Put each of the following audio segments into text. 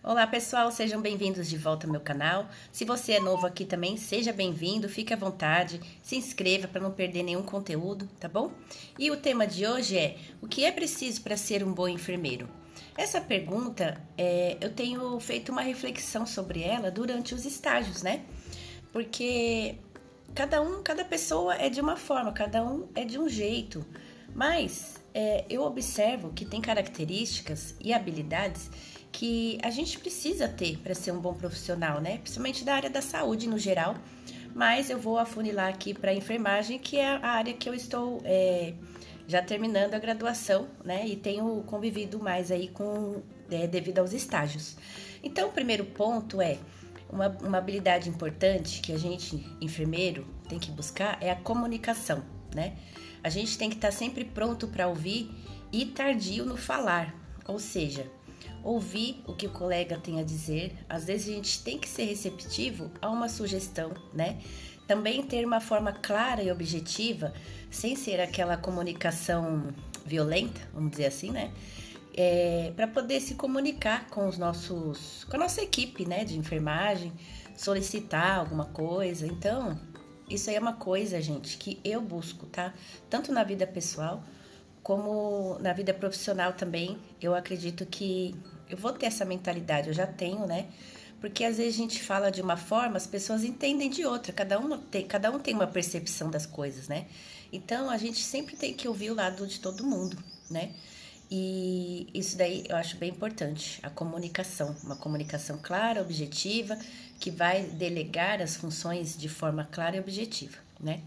Olá pessoal, sejam bem-vindos de volta ao meu canal. Se você é novo aqui também, seja bem-vindo, fique à vontade, se inscreva para não perder nenhum conteúdo, tá bom? E o tema de hoje é: o que é preciso para ser um bom enfermeiro? Essa pergunta, eu tenho feito uma reflexão sobre ela durante os estágios, né? Porque cada pessoa é de uma forma, cada um é de um jeito, mas eu observo que tem características e habilidades que a gente precisa ter para ser um bom profissional, né? Principalmente da área da saúde no geral, mas eu vou afunilar aqui para a enfermagem, que é a área que eu estou já terminando a graduação, né? E tenho convivido mais aí devido aos estágios. Então, o primeiro ponto é uma habilidade importante que a gente, enfermeiro, tem que buscar é a comunicação, né? A gente tem que estar sempre pronto para ouvir e tardio no falar, ou seja, ouvir o que o colega tem a dizer. Às vezes a gente tem que ser receptivo a uma sugestão, né? Também ter uma forma clara e objetiva, sem ser aquela comunicação violenta, vamos dizer assim, né? Para poder se comunicar com com a nossa equipe, né, de enfermagem, solicitar alguma coisa. Então, isso aí é uma coisa, gente, que eu busco, tá? Tanto na vida pessoal como na vida profissional também. Eu acredito que eu vou ter essa mentalidade, eu já tenho, né? Porque às vezes a gente fala de uma forma, as pessoas entendem de outra, cada um tem uma percepção das coisas, né? Então a gente sempre tem que ouvir o lado de todo mundo, né? E isso daí eu acho bem importante, a comunicação, uma comunicação clara, objetiva, que vai delegar as funções de forma clara e objetiva, né?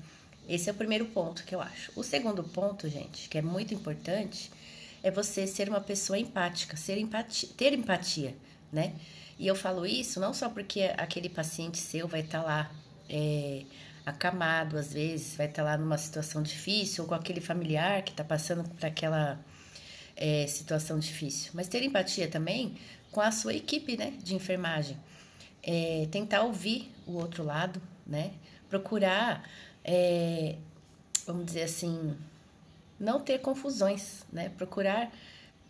Esse é o primeiro ponto que eu acho. O segundo ponto, gente, que é muito importante, é você ser uma pessoa empática, ter empatia, né? E eu falo isso não só porque aquele paciente seu vai estar lá acamado, às vezes, vai estar lá numa situação difícil, ou com aquele familiar que está passando por aquela situação difícil, mas ter empatia também com a sua equipe, né, de enfermagem. Tentar ouvir o outro lado, né? Procurar, vamos dizer assim, não ter confusões, né? Procurar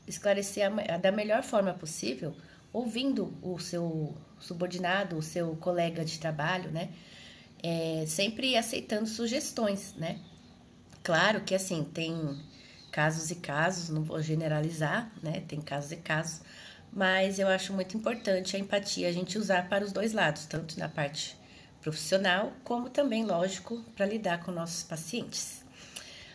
esclarecer da melhor forma possível, ouvindo o seu subordinado, o seu colega de trabalho, né? Sempre aceitando sugestões, né? Claro que, assim, tem casos e casos, não vou generalizar, né? Tem casos e casos, mas eu acho muito importante a empatia a gente usar para os dois lados, tanto na parte profissional, como também, lógico, para lidar com nossos pacientes.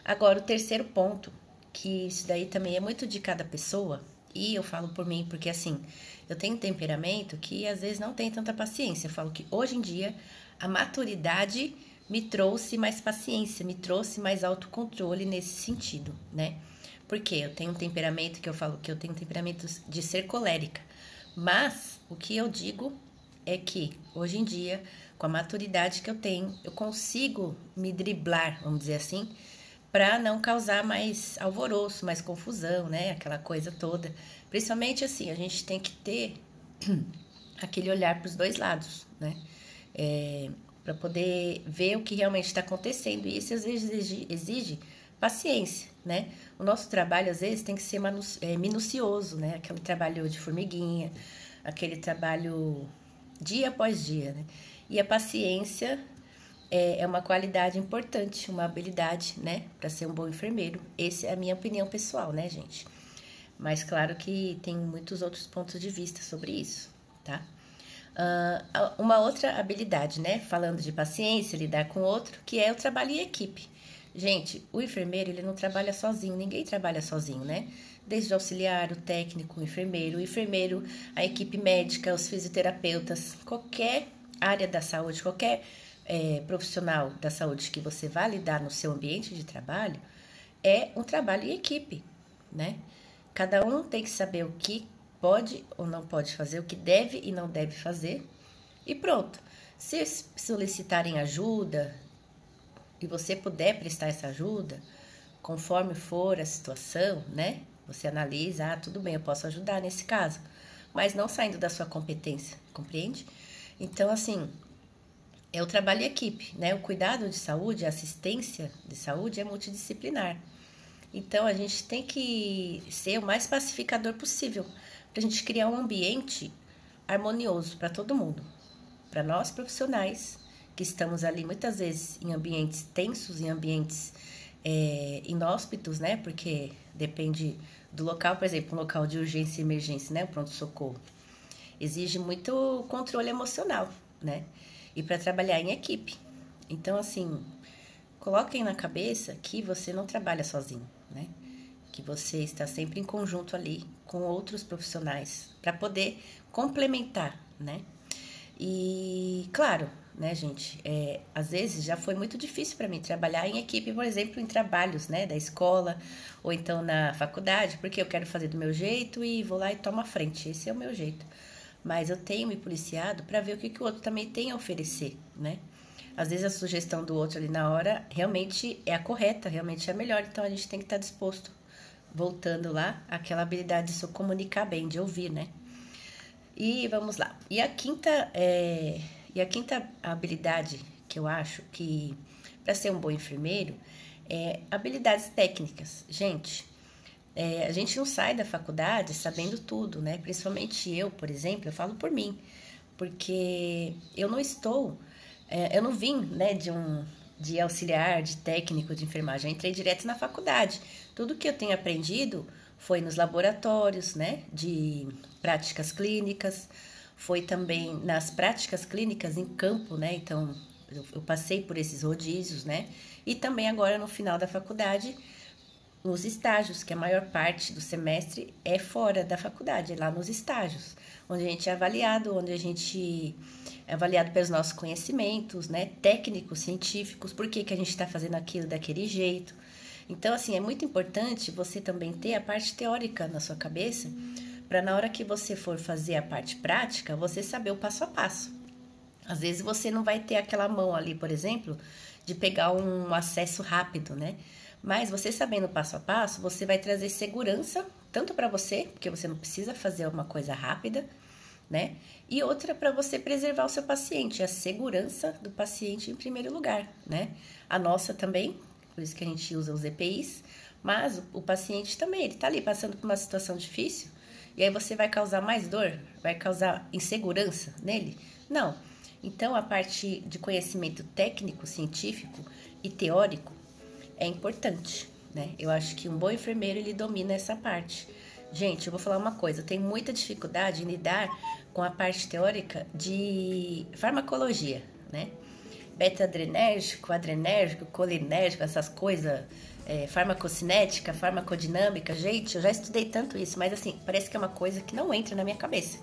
Agora, o terceiro ponto, que isso daí também é muito de cada pessoa, e eu falo por mim porque, assim, eu tenho um temperamento que às vezes não tem tanta paciência. Eu falo que hoje em dia a maturidade me trouxe mais paciência, me trouxe mais autocontrole nesse sentido, né? Porque eu tenho um temperamento que eu falo que eu tenho um temperamento de ser colérica, mas o que eu digo é que hoje em dia, com a maturidade que eu tenho, eu consigo me driblar, vamos dizer assim, para não causar mais alvoroço, mais confusão, né? Aquela coisa toda. Principalmente assim, a gente tem que ter aquele olhar para os dois lados, né? Para poder ver o que realmente está acontecendo. E isso às vezes exige paciência, né? O nosso trabalho às vezes tem que ser minucioso, né? Aquele trabalho de formiguinha, aquele trabalho dia após dia, né? E a paciência é uma qualidade importante, uma habilidade, né? Para ser um bom enfermeiro. Essa é a minha opinião pessoal, né, gente? Mas claro que tem muitos outros pontos de vista sobre isso, tá? Uma outra habilidade, né? Falando de paciência, lidar com o outro, que é o trabalho em equipe. Gente, o enfermeiro, ele não trabalha sozinho, ninguém trabalha sozinho, né? Desde o auxiliar, o técnico, o enfermeiro, a equipe médica, os fisioterapeutas, qualquer área da saúde, qualquer profissional da saúde que você vá lidar no seu ambiente de trabalho, é um trabalho em equipe, né? Cada um tem que saber o que pode ou não pode fazer, o que deve e não deve fazer, e pronto. Se solicitarem ajuda e você puder prestar essa ajuda, conforme for a situação, né? Você analisa, tudo bem, eu posso ajudar nesse caso, mas não saindo da sua competência, compreende? Então, assim, é o trabalho em equipe, né? O cuidado de saúde, a assistência de saúde é multidisciplinar. Então, a gente tem que ser o mais pacificador possível, para a gente criar um ambiente harmonioso para todo mundo. Para nós profissionais, que estamos ali muitas vezes em ambientes tensos, em ambientes inóspitos, né? Porque depende do local, por exemplo, um local de urgência e emergência, né? O pronto-socorro. Exige muito controle emocional, né? E para trabalhar em equipe. Então, assim, coloquem na cabeça que você não trabalha sozinho, né? Que você está sempre em conjunto ali com outros profissionais para poder complementar, né? E, claro, né, gente, às vezes já foi muito difícil para mim trabalhar em equipe, por exemplo, em trabalhos, né, da escola ou então na faculdade, porque eu quero fazer do meu jeito e vou lá e tomo a frente, esse é o meu jeito. Mas eu tenho me policiado para ver o que o outro também tem a oferecer, né? Às vezes a sugestão do outro ali na hora realmente é a correta, realmente é a melhor, então a gente tem que estar disposto, voltando lá, àquela habilidade de se comunicar bem, de ouvir, né? E vamos lá. E a quinta habilidade que eu acho que para ser um bom enfermeiro é habilidades técnicas. Gente, a gente não sai da faculdade sabendo tudo, né? Principalmente eu, por exemplo, eu falo por mim, porque eu não vim, né, de auxiliar, de técnico de enfermagem, eu entrei direto na faculdade. Tudo que eu tenho aprendido foi nos laboratórios, né, de práticas clínicas, foi também nas práticas clínicas em campo, né, então eu passei por esses rodízios, né, e também agora no final da faculdade, nos estágios, que a maior parte do semestre é fora da faculdade, é lá nos estágios, onde a gente é avaliado, pelos nossos conhecimentos, né, técnicos, científicos, por que a gente está fazendo aquilo daquele jeito. Então, assim, é muito importante você também ter a parte teórica na sua cabeça, para na hora que você for fazer a parte prática, você saber o passo a passo. Às vezes você não vai ter aquela mão ali, por exemplo, de pegar um acesso rápido, né? Mas você sabendo o passo a passo, você vai trazer segurança, tanto para você, porque você não precisa fazer uma coisa rápida, né? E outra para você preservar o seu paciente, a segurança do paciente em primeiro lugar, né? A nossa também, por isso que a gente usa os EPIs, mas o paciente também, ele tá ali passando por uma situação difícil, e aí você vai causar mais dor? Vai causar insegurança nele? Não. Então, a parte de conhecimento técnico, científico e teórico é importante, né? Eu acho que um bom enfermeiro, ele domina essa parte. Gente, eu vou falar uma coisa, eu tenho muita dificuldade em lidar com a parte teórica de farmacologia, né? Beta-adrenérgico, adrenérgico, colinérgico, essas coisas, farmacocinética, farmacodinâmica. Gente, eu já estudei tanto isso, mas assim, parece que é uma coisa que não entra na minha cabeça.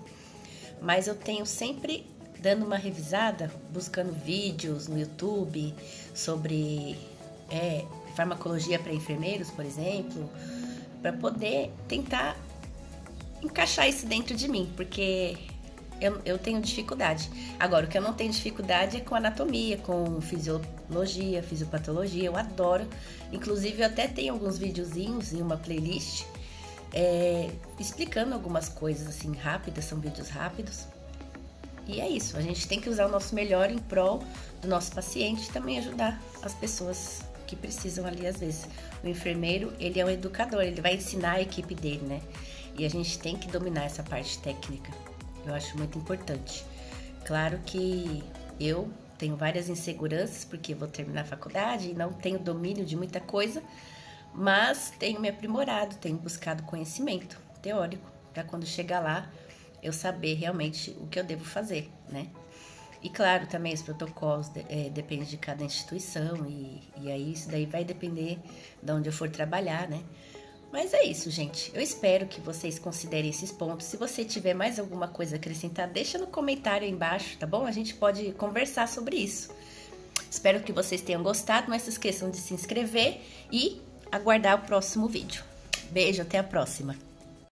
Mas eu tenho sempre dando uma revisada, buscando vídeos no YouTube sobre farmacologia para enfermeiros, por exemplo, para poder tentar encaixar isso dentro de mim, porque eu tenho dificuldade. Agora, o que eu não tenho dificuldade é com anatomia, com fisiologia, fisiopatologia, eu adoro. Inclusive, eu até tenho alguns videozinhos em uma playlist explicando algumas coisas assim rápidas, são vídeos rápidos. E é isso, a gente tem que usar o nosso melhor em prol do nosso paciente e também ajudar as pessoas que precisam ali às vezes. O enfermeiro, ele é um educador, ele vai ensinar a equipe dele, né? E a gente tem que dominar essa parte técnica. Eu acho muito importante. Claro que eu tenho várias inseguranças, porque vou terminar a faculdade e não tenho domínio de muita coisa, mas tenho me aprimorado, tenho buscado conhecimento teórico, para quando chegar lá, eu saber realmente o que eu devo fazer, né? E claro, também os protocolos dependem de cada instituição, e aí isso daí vai depender de onde eu for trabalhar, né? Mas é isso, gente. Eu espero que vocês considerem esses pontos. Se você tiver mais alguma coisa a acrescentar, deixa no comentário aí embaixo, tá bom? A gente pode conversar sobre isso. Espero que vocês tenham gostado. Não se esqueçam de se inscrever e aguardar o próximo vídeo. Beijo, até a próxima.